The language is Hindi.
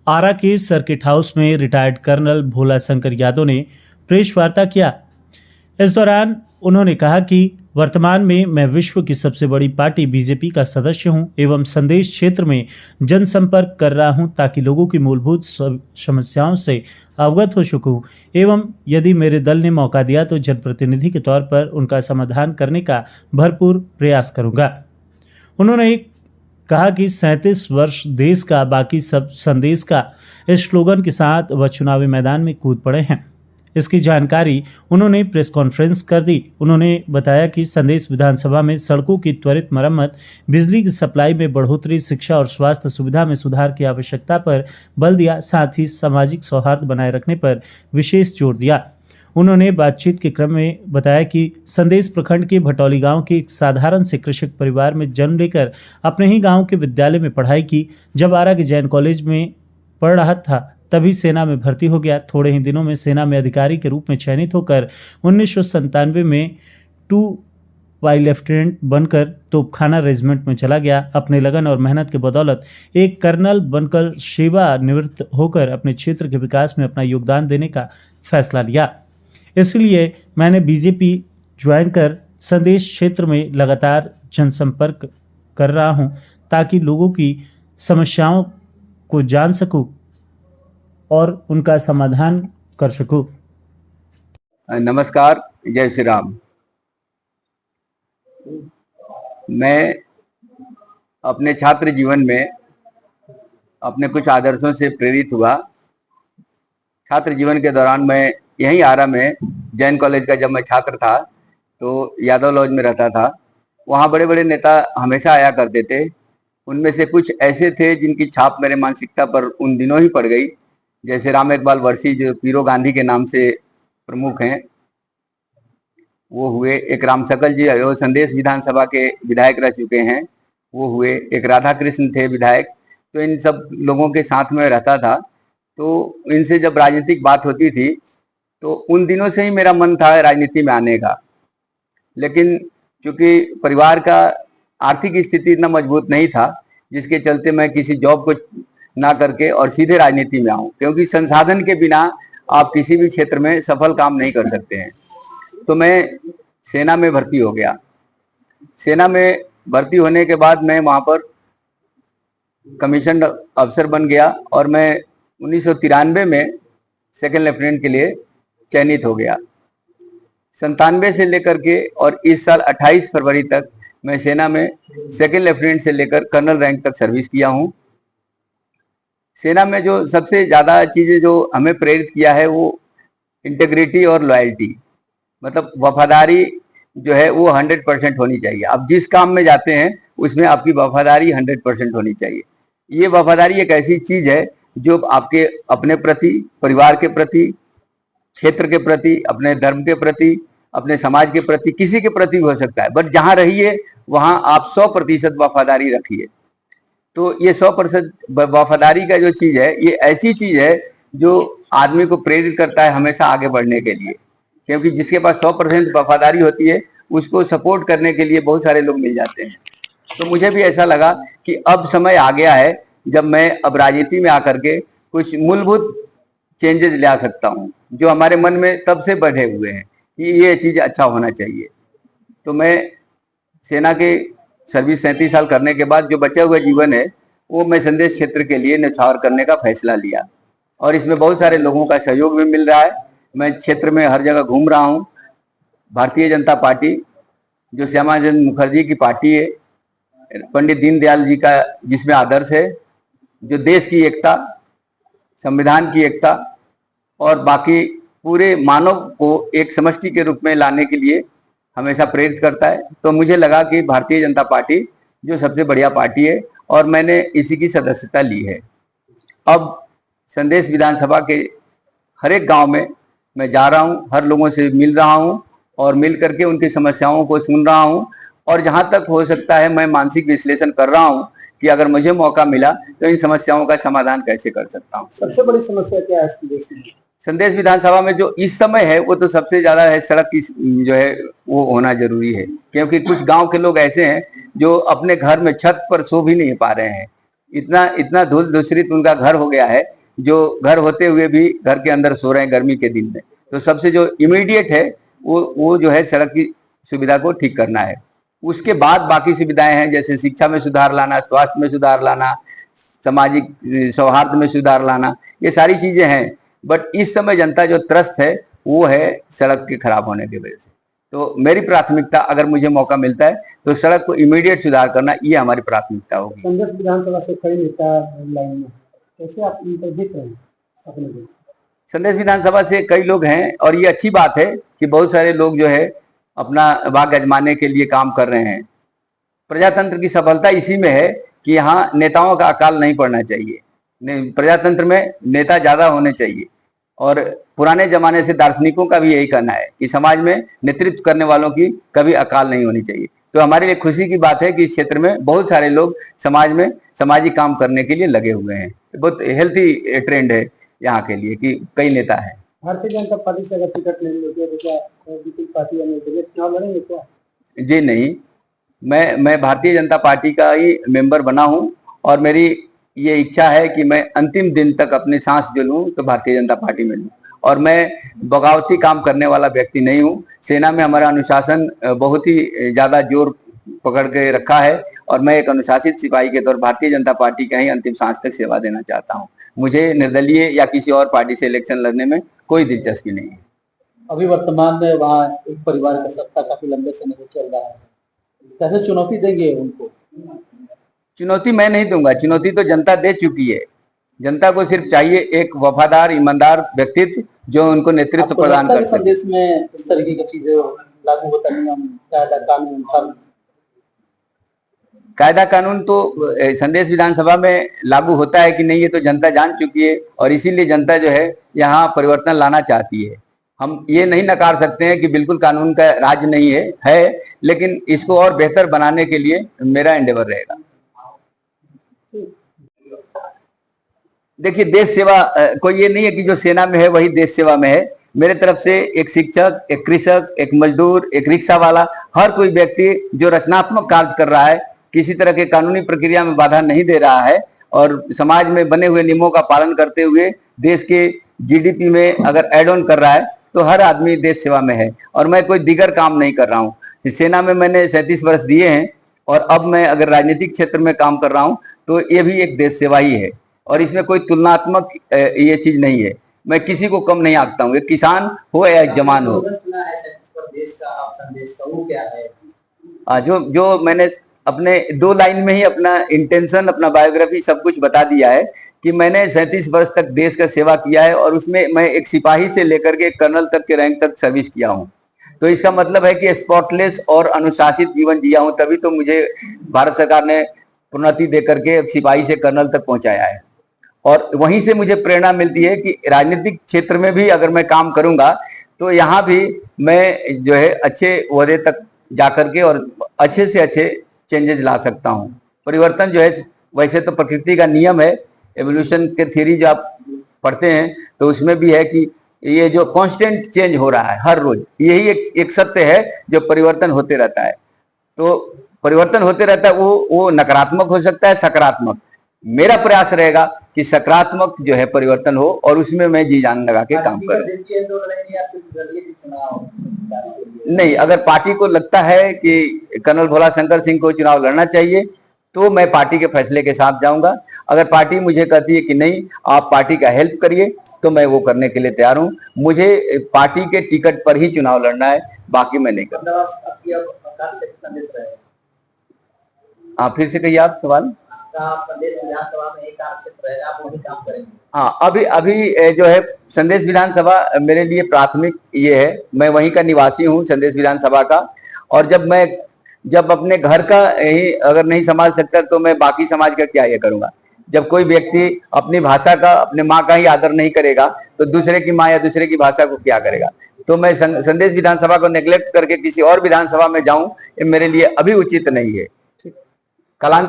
आरा के सर्किट हाउस में रिटायर्ड कर्नल भोला शंकर यादव ने प्रेस वार्ता किया। इस दौरान उन्होंने कहा कि वर्तमान में मैं विश्व की सबसे बड़ी पार्टी बीजेपी का सदस्य हूं एवं संदेश क्षेत्र में जनसंपर्क कर रहा हूं ताकि लोगों की मूलभूत समस्याओं से अवगत हो सकूं एवं यदि मेरे दल ने मौका दिया तो जनप्रतिनिधि के तौर पर उनका समाधान करने का भरपूर प्रयास करूंगा। उन्होंने कहा कि 37 वर्ष देश का बाकी सब संदेश का इस स्लोगन के साथ वह चुनावी मैदान में कूद पड़े हैं। इसकी जानकारी उन्होंने प्रेस कॉन्फ्रेंस कर दी। उन्होंने बताया कि संदेश विधानसभा में सड़कों की त्वरित मरम्मत, बिजली की सप्लाई में बढ़ोतरी, शिक्षा और स्वास्थ्य सुविधा में सुधार की आवश्यकता पर बल दिया, साथ ही सामाजिक सौहार्द बनाए रखने पर विशेष जोर दिया। उन्होंने बातचीत के क्रम में बताया कि संदेश प्रखंड के भटौली गांव के एक साधारण से कृषक परिवार में जन्म लेकर अपने ही गांव के विद्यालय में पढ़ाई की। जब आरा के जैन कॉलेज में पढ़ रहा था तभी सेना में भर्ती हो गया। थोड़े ही दिनों में सेना में अधिकारी के रूप में चयनित होकर 1997 में 2 वाई लेफ्टिनेंट बनकर तोपखाना रेजिमेंट में चला गया। अपने लगन और मेहनत के बदौलत एक कर्नल बनकर सेवानिवृत्त होकर अपने क्षेत्र के विकास में अपना योगदान देने का फैसला लिया। इसलिए मैंने बीजेपी ज्वाइन कर संदेश क्षेत्र में लगातार जनसंपर्क कर रहा हूं ताकि लोगों की समस्याओं को जान सकूं और उनका समाधान कर सकूं। नमस्कार, जय श्री राम। मैं अपने छात्र जीवन में अपने कुछ आदर्शों से प्रेरित हुआ। छात्र जीवन के दौरान मैं यहीं आरा में जैन कॉलेज का जब मैं छात्र था तो यादव लॉज में रहता था। वहाँ बड़े बड़े नेता हमेशा आया करते थे। उनमें से कुछ ऐसे थे जिनकी छाप मेरे मानसिकता पर उन दिनों ही पड़ गई, जैसे राम इकबाल वर्षी जो पीरो गांधी के नाम से प्रमुख हैं, वो हुए। एक राम सकल जी जो संदेश विधानसभा के विधायक रह चुके हैं, वो हुए। एक राधा कृष्ण थे विधायक। तो इन सब लोगों के साथ में रहता था। तो इनसे जब राजनीतिक बात होती थी तो उन दिनों से ही मेरा मन था राजनीति में आने का। लेकिन चूंकि परिवार का आर्थिक स्थिति इतना मजबूत नहीं था, जिसके चलते मैं किसी जॉब को ना करके और सीधे राजनीति में आऊं, क्योंकि संसाधन के बिना आप किसी भी क्षेत्र में सफल काम नहीं कर सकते हैं। तो मैं सेना में भर्ती हो गया। सेना में भर्ती होने के बाद मैं वहां पर कमीशन अफसर बन गया और मैं 1993 में सेकंड लेफ्टिनेंट के लिए चयनित हो गया। 97 से लेकर के और इस साल 28 फरवरी तक मैं सेना में सेकंड लेफ्टिनेंट से लेकर कर्नल रैंक तक सर्विस किया हूं। सेना में जो सबसे ज्यादा चीजें जो हमें प्रेरित किया है वो इंटेग्रिटी और लॉयल्टी, मतलब वफादारी जो है वो 100% होनी चाहिए। आप जिस काम में जाते हैं उसमें आपकी वफादारी 100% होनी चाहिए। ये वफादारी एक ऐसी चीज है जो आपके अपने प्रति, परिवार के प्रति, क्षेत्र के प्रति, अपने धर्म के प्रति, अपने समाज के प्रति, किसी के प्रति भी हो सकता है, बट जहां रहिए वहां आप 100% वफादारी रखिए। तो ये 100% वफादारी का जो चीज है, ये ऐसी चीज है जो आदमी को प्रेरित करता है हमेशा आगे बढ़ने के लिए, क्योंकि जिसके पास 100% वफादारी होती है उसको सपोर्ट करने के लिए बहुत सारे लोग मिल जाते हैं। तो मुझे भी ऐसा लगा कि अब समय आ गया है जब मैं अब राजनीति में आकर के कुछ मूलभूत चेंजेस ला सकता हूँ, जो हमारे मन में तब से बढ़े हुए हैं कि ये चीज अच्छा होना चाहिए। तो मैं सेना के सर्विस 37 साल करने के बाद जो बचा हुआ जीवन है वो मैं संदेश क्षेत्र के लिए न्यौछावर करने का फैसला लिया और इसमें बहुत सारे लोगों का सहयोग भी मिल रहा है। मैं क्षेत्र में हर जगह घूम रहा हूँ। भारतीय जनता पार्टी जो श्यामाचंद्र मुखर्जी की पार्टी है, पंडित दीनदयाल जी का जिसमें आदर्श है, जो देश की एकता, संविधान की एकता और बाकी पूरे मानव को एक समष्टि के रूप में लाने के लिए हमेशा प्रेरित करता है। तो मुझे लगा कि भारतीय जनता पार्टी जो सबसे बढ़िया पार्टी है और मैंने इसी की सदस्यता ली है। अब संदेश विधानसभा के हर एक गांव में मैं जा रहा हूं, हर लोगों से मिल रहा हूं और मिल करके उनकी समस्याओं को सुन रहा हूं और जहां तक हो सकता है मैं मानसिक विश्लेषण कर रहा हूं कि अगर मुझे मौका मिला तो इन समस्याओं का समाधान कैसे कर सकता हूं। सबसे बड़ी समस्या क्या है संदेश विधानसभा में? जो इस समय है वो तो सबसे ज्यादा है सड़क की जो है वो होना जरूरी है, क्योंकि कुछ गांव के लोग ऐसे हैं जो अपने घर में छत पर सो भी नहीं पा रहे हैं। इतना धूल दूषित उनका घर हो गया है जो घर होते हुए भी घर के अंदर सो रहे हैं गर्मी के दिन में। तो सबसे जो इमीडिएट है वो जो है सड़क की सुविधा को ठीक करना है। उसके बाद बाकी सुविधाएं हैं, जैसे शिक्षा में सुधार लाना, स्वास्थ्य में सुधार लाना, सामाजिक सौहार्द में सुधार लाना, ये सारी चीजें हैं। बट इस समय जनता जो त्रस्त है वो है सड़क के खराब होने की वजह से। तो मेरी प्राथमिकता, अगर मुझे मौका मिलता है तो सड़क को इमीडिएट सुधार करना, ये हमारी प्राथमिकता होगी। संदेश विधानसभा से कई नेता लाइन में, कैसे आप इन पर देख रहे हैं अपने को? संदेश विधानसभा से कई लोग हैं और ये अच्छी बात है कि बहुत सारे लोग जो है अपना भाग्य आजमाने के लिए काम कर रहे हैं। प्रजातंत्र की सफलता इसी में है कि यहाँ नेताओं का अकाल नहीं पड़ना चाहिए। प्रजातंत्र में नेता ज्यादा होने चाहिए और पुराने जमाने से दार्शनिकों का भी यही कहना है कि समाज में नेतृत्व करने वालों की कभी अकाल नहीं होनी चाहिए। तो हमारे लिए खुशी की बात है कि इस क्षेत्र में बहुत सारे लोग समाज में सामाजिक काम करने के लिए लगे हुए हैं। बहुत हेल्थी ट्रेंड है यहाँ के लिए कि कई नेता है। भारतीय जनता पार्टी से अगर टिकट नहीं मिलती है तो क्या बीजेपी पार्टी या चुनाव लड़ेंगे क्या? जी नहीं, मैं भारतीय जनता पार्टी का ही मेंबर बना हूँ और मेरी ये इच्छा है कि मैं अंतिम दिन तक अपनी सांस जो लूँ तो भारतीय जनता पार्टी में लूँ। और मैं बगावती काम करने वाला व्यक्ति नहीं हूँ। सेना में हमारा अनुशासन बहुत ही ज्यादा जोर पकड़ के रखा है और मैं एक अनुशासित सिपाही के तौर भारतीय जनता पार्टी का ही अंतिम सांस तक सेवा देना चाहता हूँ। मुझे निर्दलीय या किसी और पार्टी से इलेक्शन लड़ने में कोई दिलचस्पी नहीं है। अभी वर्तमान में वहाँ एक परिवार का सत्ता काफी लंबे समय से चल रहा है, कैसे चुनौती देंगे उनको? चुनौती मैं नहीं दूंगा, चुनौती तो जनता दे चुकी है। जनता को सिर्फ चाहिए एक वफादार ईमानदार व्यक्तित्व जो उनको नेतृत्व प्रदान कर सके। देश में इस तरीके की चीजें लागू होता, नियम कायदा कानून कायदा कानून तो संदेश विधानसभा में लागू होता है कि नहीं ये तो जनता जान चुकी है और इसीलिए जनता जो है यहाँ परिवर्तन लाना चाहती है। हम ये नहीं नकार सकते हैं कि बिल्कुल कानून का राज नहीं है, लेकिन इसको और बेहतर बनाने के लिए मेरा एंडेवर रहेगा। देखिए, देश सेवा कोई ये नहीं है कि जो सेना में है वही देश सेवा में है। मेरे तरफ से एक शिक्षक, एक कृषक, एक मजदूर, एक रिक्शा वाला, हर कोई व्यक्ति जो रचनात्मक कार्य कर रहा है, किसी तरह के कानूनी प्रक्रिया में बाधा नहीं दे रहा है और समाज में बने हुए नियमों का पालन करते हुए देश के जीडीपी में अगर एड ऑन कर रहा है तो हर आदमी देश सेवा में है। और मैं कोई दिगर काम नहीं कर रहा हूँ। सेना में मैंने 37 वर्ष दिए हैं और अब मैं अगर राजनीतिक क्षेत्र में काम कर रहा हूँ तो ये भी एक देश सेवा ही है और इसमें कोई तुलनात्मक ये चीज नहीं है। मैं किसी को कम नहीं आंकता हूँ, एक किसान हो या एक जवान हो। जो मैंने अपने 2 लाइन में ही अपना इंटेंशन, अपना बायोग्राफी सब कुछ बता दिया है कि मैंने 37 वर्ष तक देश का सेवा किया है और उसमें मैं एक सिपाही से लेकर के कर्नल तक के रैंक तक सर्विस किया हूँ। तो इसका मतलब है कि स्पॉटलेस और अनुशासित जीवन जिया हूँ, तभी तो मुझे भारत सरकार ने प्रोन्नति दे करके सिपाही से कर्नल तक पहुंचाया है। और वहीं से मुझे प्रेरणा मिलती है कि राजनीतिक क्षेत्र में भी अगर मैं काम करूंगा तो यहाँ भी मैं जो है अच्छे ओहदे तक जाकर के और अच्छे से अच्छे चेंजेस ला सकता हूँ। परिवर्तन जो है वैसे तो प्रकृति का नियम है, एवोल्यूशन के थ्योरी जो आप पढ़ते हैं तो उसमें भी है कि ये जो कांस्टेंट चेंज हो रहा है हर रोज, यही एक सत्य है जो परिवर्तन होते रहता है। तो परिवर्तन होते रहता है, वो नकारात्मक हो सकता है, सकारात्मक। मेरा प्रयास रहेगा कि सकारात्मक जो है परिवर्तन हो और उसमें मैं जी जान लगा के काम करूं। नहीं, अगर पार्टी को लगता है कि कर्नल भोलाशंकर सिंह को चुनाव लड़ना चाहिए तो मैं पार्टी के फैसले के साथ जाऊंगा। अगर पार्टी मुझे कहती है कि नहीं आप पार्टी का हेल्प करिए तो मैं वो करने के लिए तैयार हूं। मुझे पार्टी के टिकट पर ही चुनाव लड़ना है, बाकी मैं नहीं करता। हाँ, फिर से कहिए आप सवाल। हाँ, अभी जो है संदेश विधानसभा मेरे लिए प्राथमिक ये है, मैं वहीं का निवासी हूँ संदेश विधानसभा का। और जब अपने घर का ही अगर नहीं संभाल सकता तो मैं बाकी समाज का क्या ये करूंगा। जब कोई व्यक्ति अपनी भाषा का, अपने माँ का ही आदर नहीं करेगा तो दूसरे की माँ या दूसरे की भाषा को क्या करेगा। तो मैं संदेश विधानसभा को नेग्लेक्ट करके किसी और विधानसभा में जाऊं, ये मेरे लिए अभी उचित नहीं है। कालांतर